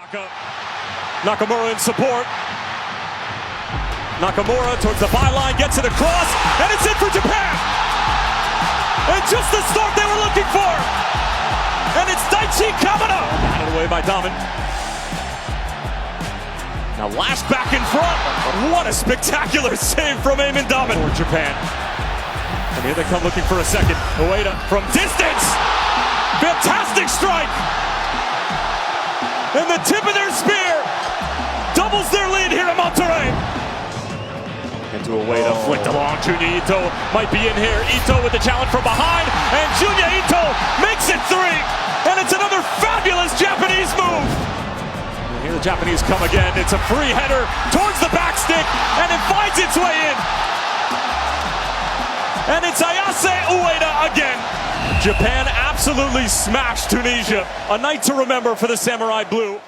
Nakamura in support. Nakamura towards the byline, gets it across, and it's in for Japan! And just the start they were looking for! And it's Daichi Kamada! Batted away by Damen. Now Lash back in front. What a spectacular save from Eamon Damen for Japan. And here they come looking for a second. Ueda from distance! Fantastic strike! And the tip of their spear doubles their lead here in Monterrey. Into Ueda, flicked along. Junya Ito might be in here. Ito with the challenge from behind, and Junya Ito makes it 3. And it's another fabulous Japanese move. And here the Japanese come again. It's a free header towards the back stick, and it finds its way in. And it's Ayase Ueda again. Japan absolutely smashed Tunisia. A night to remember for the Samurai Blue.